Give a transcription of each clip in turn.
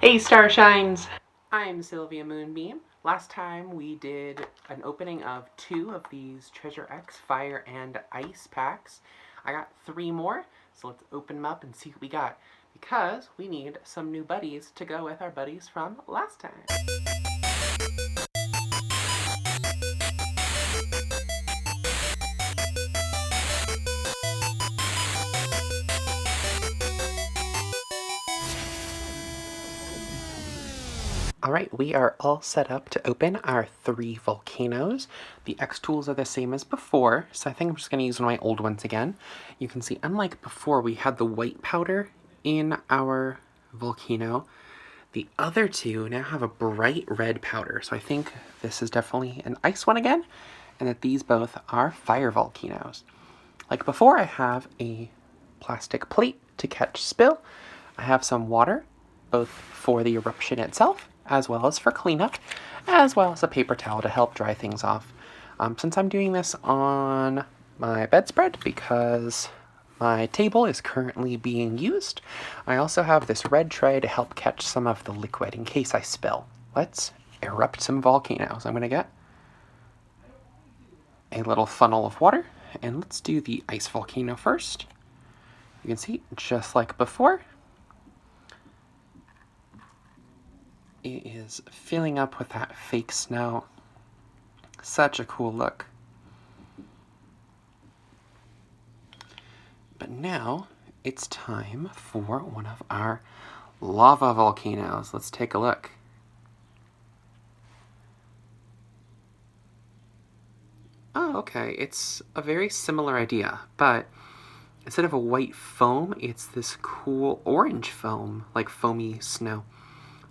Hey Starshines! I'm Sylvia Moonbeam. Last time we did an opening of 2 of these Treasure X Fire and Ice packs. I got 3 more, so let's open them up and see what we got. Because we need some new buddies to go with our buddies from last time. Alright, we are all set up to open our 3 volcanoes. The X tools are the same as before, so I think I'm just going to use one of my old ones again. You can see, unlike before, we had the white powder in our volcano. The other 2 now have a bright red powder, so I think this is definitely an ice one again, and that these both are fire volcanoes. Like before, I have a plastic plate to catch spill. I have some water, both for the eruption itself, as well as for cleanup, as well as a paper towel to help dry things off. Since I'm doing this on my bedspread because my table is currently being used, I also have this red tray to help catch some of the liquid in case I spill. Let's erupt some volcanoes. I'm going to get a little funnel of water, and let's do the ice volcano first. You can see, just like before, it is filling up with that fake snow. Such a cool look. But now it's time for one of our lava volcanoes. Let's take a look. Oh, okay, it's a very similar idea, but instead of a white foam, it's this cool orange foam, like foamy snow.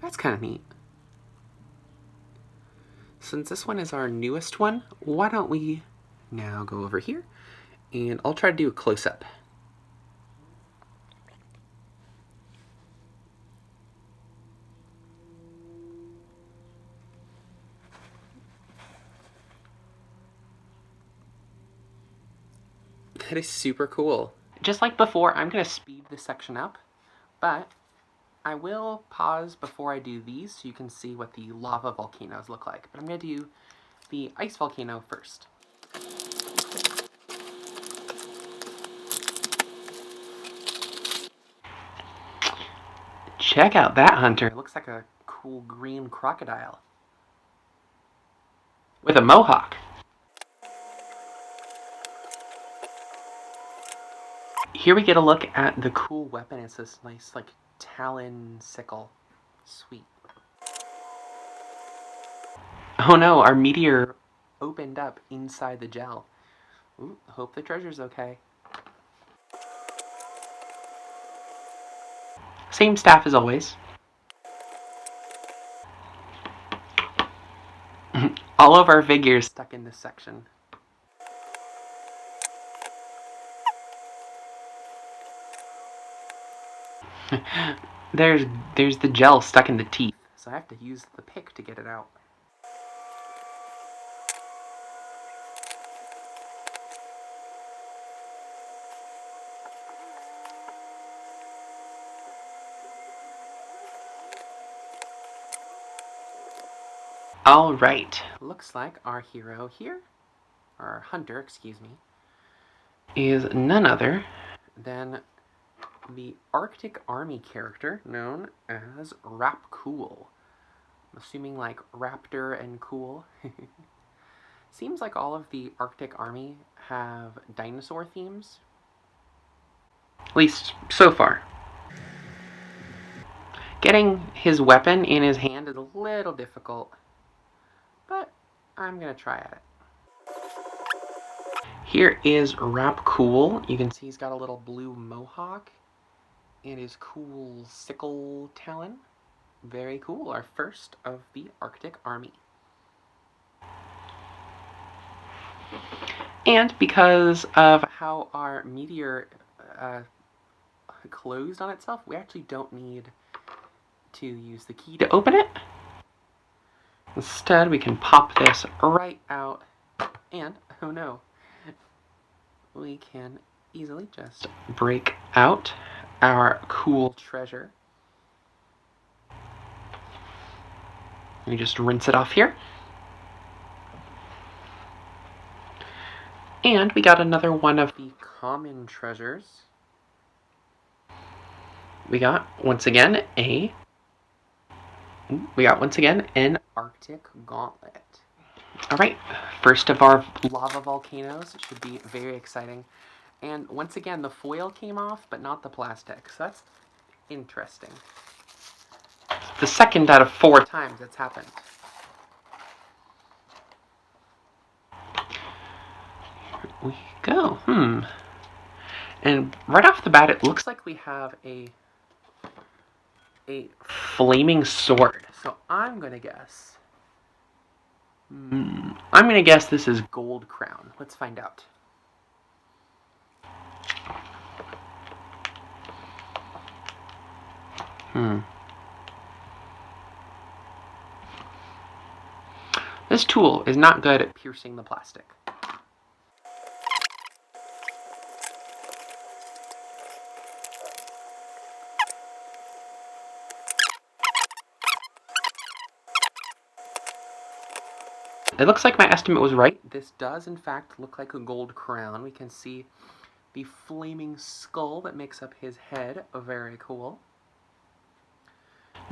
That's kind of neat. Since this one is our newest one, why don't we now go over here, and I'll try to do a close-up. That is super cool. Just like before, I'm going to speed this section up, but I will pause before I do these so you can see what the lava volcanoes look like. But I'm going to do the ice volcano first. Check out that hunter. It looks like a cool green crocodile with a mohawk. Here we get a look at the cool weapon. It's this nice, like, talon sickle. Sweet. Oh no, our meteor opened up inside the gel. Ooh, hope the treasure's okay. Same staff as always. All of our figures stuck in this section. There's the gel stuck in the teeth, so I have to use the pick to get it out. Alright, looks like our hero here, our hunter, excuse me, is none other than the Arctic Army character known as Rapcool. I'm assuming like raptor and cool. Seems like all of the Arctic Army have dinosaur themes. At least so far. Getting his weapon in his hand is a little difficult, but I'm gonna try at it. Here is Rapcool. You can see he's got a little blue mohawk and his cool sickle talon. Very cool, our first of the Arctic Army. And because of how our meteor closed on itself, we actually don't need to use the key to open it. Instead, we can pop this right out, and, oh no, we can easily just break out our cool treasure. You just rinse it off here. And we got another one of the common treasures. We got, once again, an Arctic gauntlet. Alright, first of our lava volcanoes. It should be very exciting. And once again, the foil came off, but not the plastic. So that's interesting. The second out of 4 times that's happened. Here we go. And right off the bat, it looks like we have a flaming sword. So I'm gonna guess. I'm gonna guess this is Gold Crown. Let's find out. This tool is not good at piercing the plastic. It looks like my estimate was right. This does, in fact, look like a gold crown. We can see the flaming skull that makes up his head. Very cool.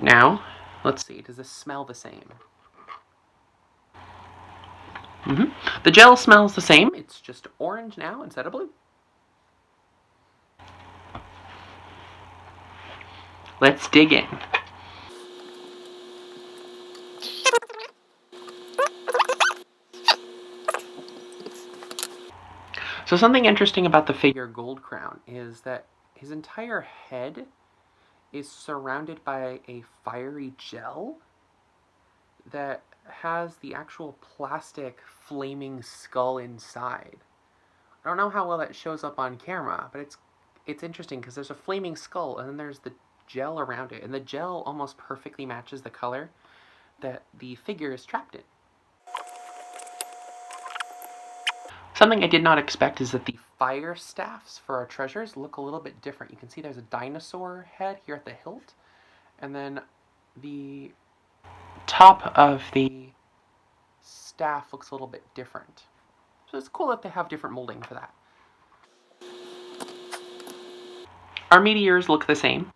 Now, let's see. Does this smell the same? The gel smells the same. It's just orange now instead of blue. Let's dig in. So something interesting about the figure Gold Crown is that his entire head is surrounded by a fiery gel that has the actual plastic flaming skull inside. I don't know how well that shows up on camera, but it's interesting because there's a flaming skull and then there's the gel around it, and the gel almost perfectly matches the color that the figure is trapped in. Something I did not expect is that the fire staffs for our treasures look a little bit different. You can see there's a dinosaur head here at the hilt, and then the top of the staff looks a little bit different. So it's cool that they have different molding for that. Our meteors look the same.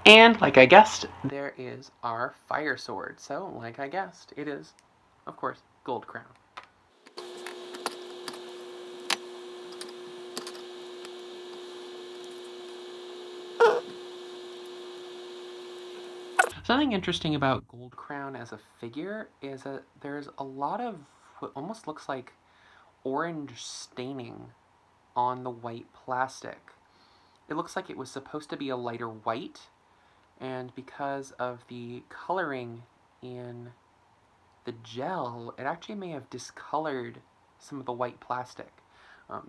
And like I guessed, there is our fire sword. So, like I guessed, it is, of course, Gold Crown. Something interesting about Gold Crown as a figure is that there's a lot of what almost looks like orange staining on the white plastic. It looks like it was supposed to be a lighter white, and because of the coloring in the gel, it actually may have discolored some of the white plastic.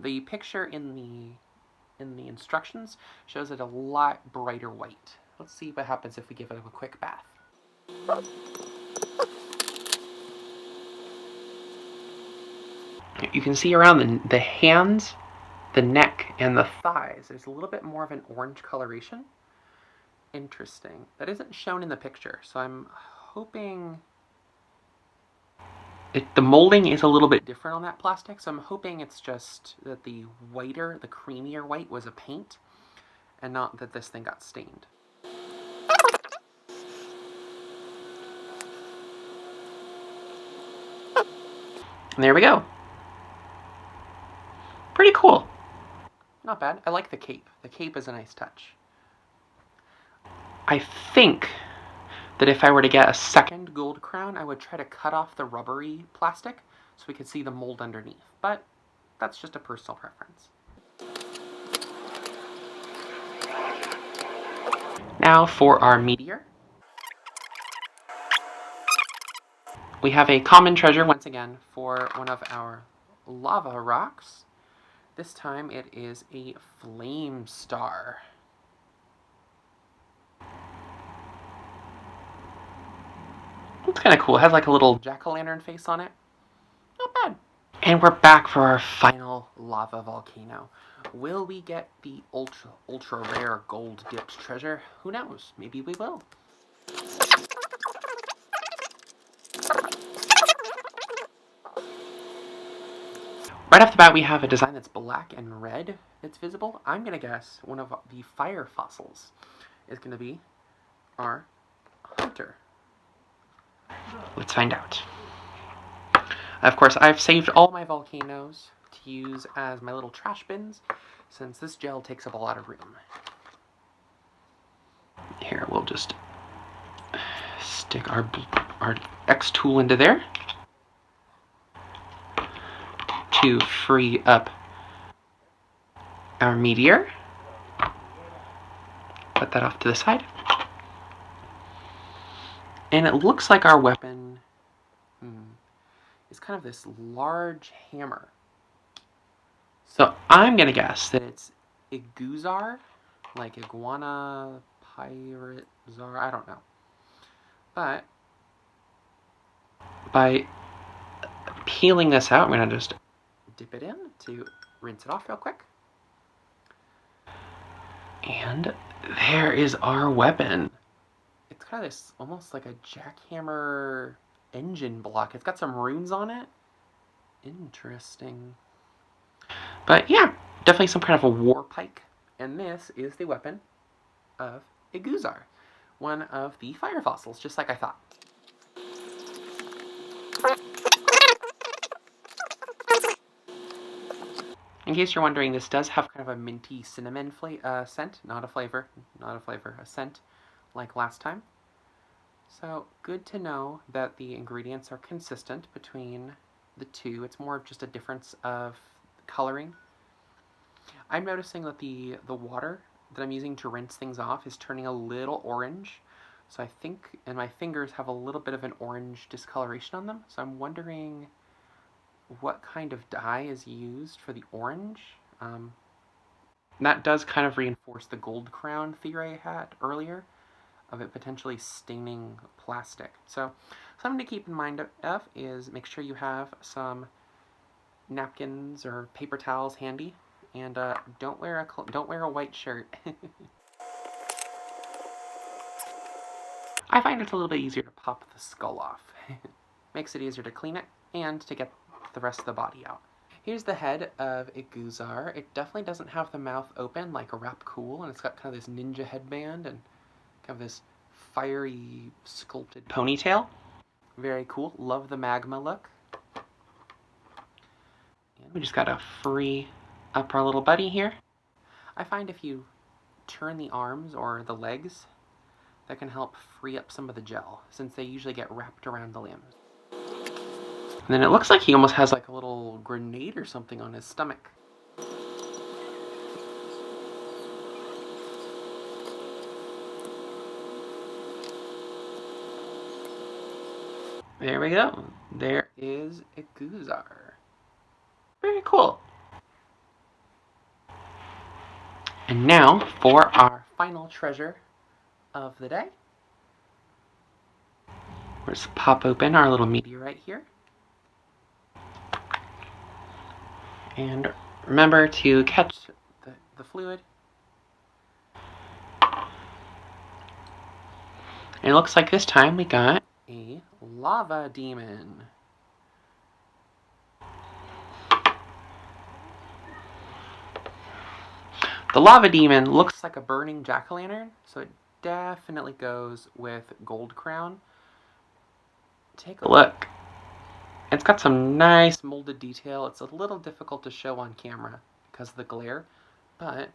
The picture in the instructions shows it a lot brighter white. Let's see what happens if we give it a quick bath. You can see around the hands, the neck, and the thighs, there's a little bit more of an orange coloration. Interesting. That isn't shown in the picture, so I'm hoping... the molding is a little bit different on that plastic, so I'm hoping it's just that the whiter, the creamier white was a paint, and not that this thing got stained. And there we go. Pretty cool. Not bad. I like the cape. The cape is a nice touch. I think that if I were to get a second Gold Crown, I would try to cut off the rubbery plastic so we could see the mold underneath. But that's just a personal preference. Now for our meteor. We have a common treasure once again for one of our lava rocks. This time it is a flame star. It's kind of cool. It has like a little jack-o'-lantern face on it. Not bad. And we're back for our final lava volcano. will we get the ultra rare gold dipped treasure? Who knows? Maybe we will. Right off the bat, we have a design that's black and red that's visible. I'm going to guess one of the fire fossils is going to be our hunter. Let's find out. Of course, I've saved all my volcanoes to use as my little trash bins, since this gel takes up a lot of room. Here, we'll just stick our X tool into there to free up our meteor. Put that off to the side. And it looks like our weapon is kind of this large hammer. So I'm going to guess that it's Iguzar, like iguana, pirate, czar, I don't know. But by peeling this out, I'm going to just dip it in to rinse it off real quick. And there is our weapon. It's kind of this, almost like a jackhammer engine block. It's got some runes on it. Interesting. But yeah, definitely some kind of a war pike. And this is the weapon of Iguzar, one of the fire fossils, just like I thought. In case you're wondering, this does have kind of a minty cinnamon scent, not a flavor, a scent, like last time. So good to know that the ingredients are consistent between the two. It's more of just a difference of coloring. I'm noticing that the water that I'm using to rinse things off is turning a little orange. So I think, and my fingers have a little bit of an orange discoloration on them. So I'm wondering what kind of dye is used for the orange. That does kind of reinforce the gold crown theory I had earlier of it potentially staining plastic. So something to keep in mind of is make sure you have some napkins or paper towels handy, and don't wear a white shirt. I find it's a little bit easier to pop the skull off. Makes it easier to clean it and to get the rest of the body out. Here's the head of Iguzar. It definitely doesn't have the mouth open like a Rap Cool, and it's got kind of this ninja headband and kind of this fiery sculpted ponytail. Very cool. Love the magma look. And we just gotta free up our little buddy here. I find if you turn the arms or the legs, that can help free up some of the gel, since they usually get wrapped around the limbs. And then it looks like he almost has like a little grenade or something on his stomach. There we go. There is Iguzar. Very cool. And now for our final treasure of the day. We'll just pop open our little meteorite here. And remember to catch the fluid. And it looks like this time we got a lava demon. The lava demon looks like a burning jack-o'-lantern, so it definitely goes with gold crown. Take a look. It's got some nice molded detail. It's a little difficult to show on camera because of the glare, but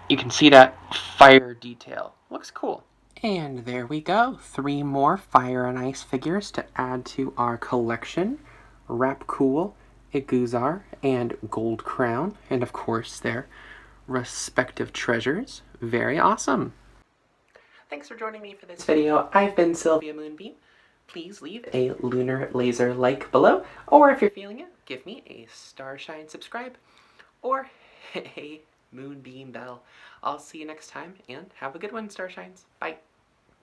you can see that fire detail. Looks cool. And there we go. 3 more Fire and Ice figures to add to our collection. Rap Cool, Iguzar, and Gold Crown, and of course their respective treasures. Very awesome. Thanks for joining me for this video. I've been Sylvia Moonbeam. Please leave a lunar laser like below, or if you're feeling it, give me a starshine subscribe, or a moonbeam bell. I'll see you next time, and have a good one, starshines. Bye.